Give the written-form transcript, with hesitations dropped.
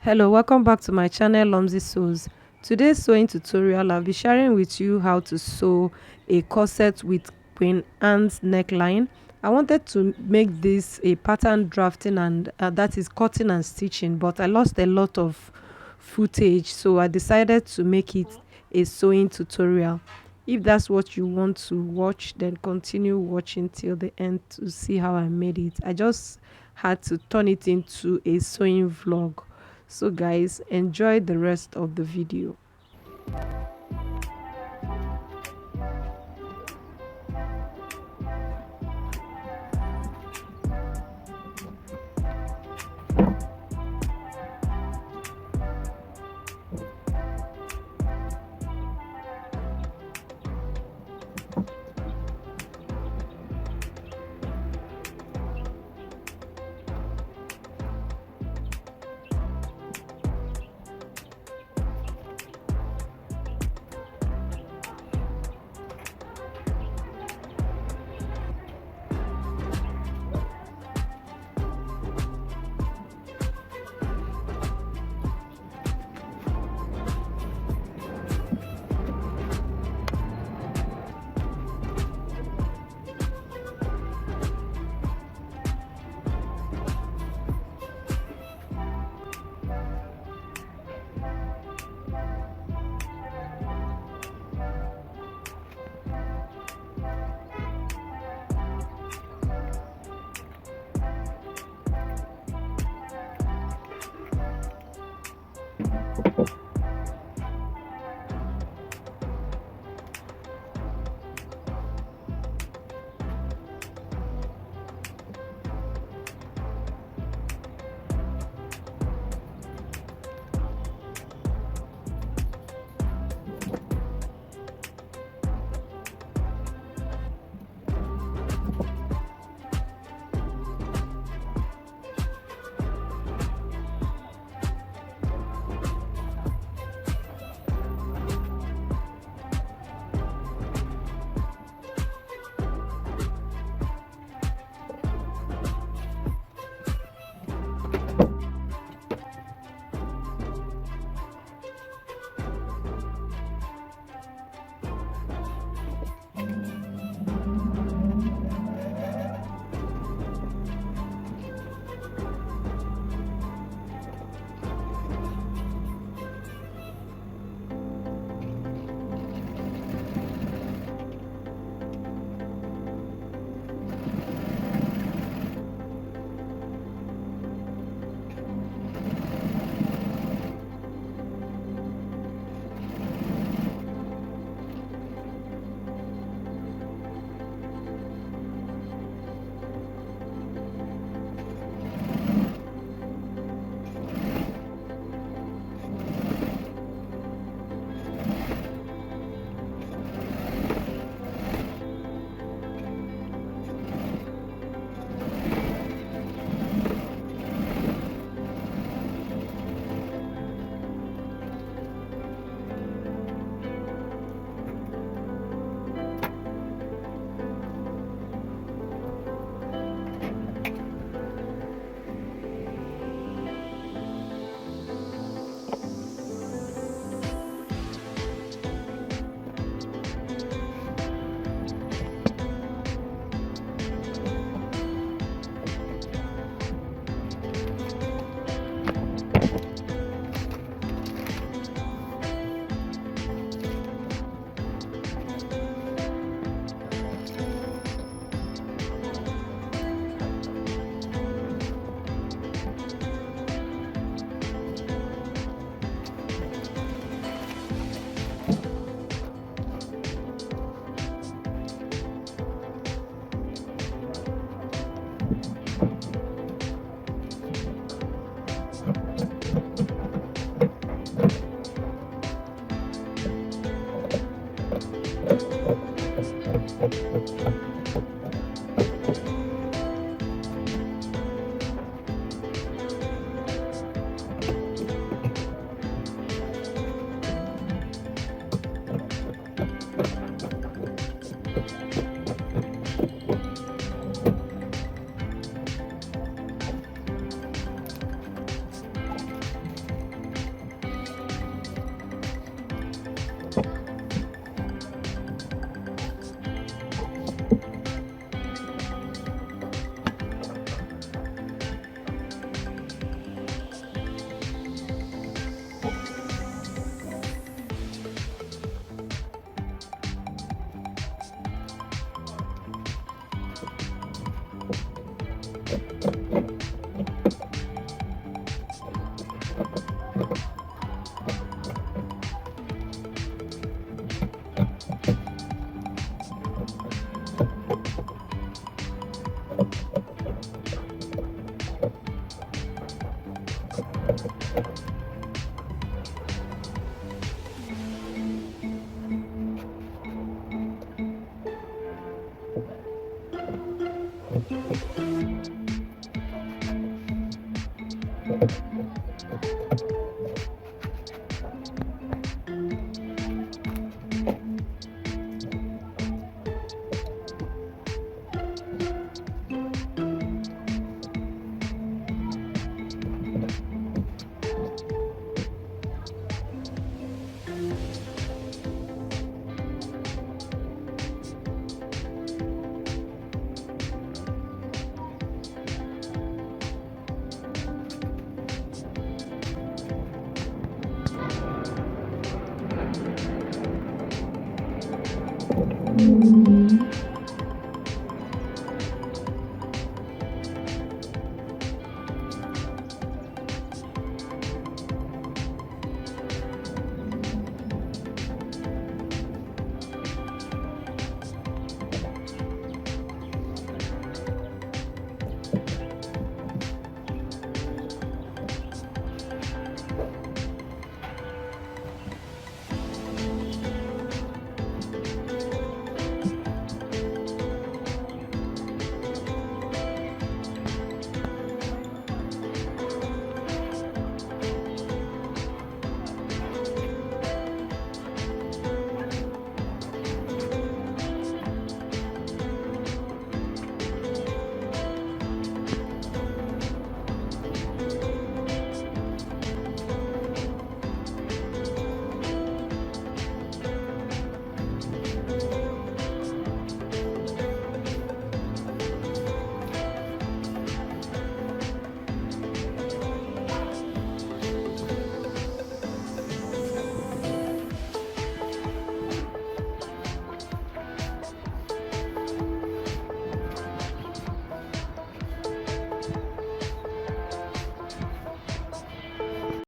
Hello, welcome back to my channel Lomzy Sews. Today's sewing tutorial, I'll be sharing with you how to sew a corset with Queen Anne's neckline. I wanted to make this a pattern drafting and that is cutting and stitching, but I lost a lot of footage, so I decided to make it a sewing tutorial. If that's what you want to watch, then continue watching till the end to see how I made it. I just had to turn it into a sewing vlog. So guys, enjoy the rest of the video.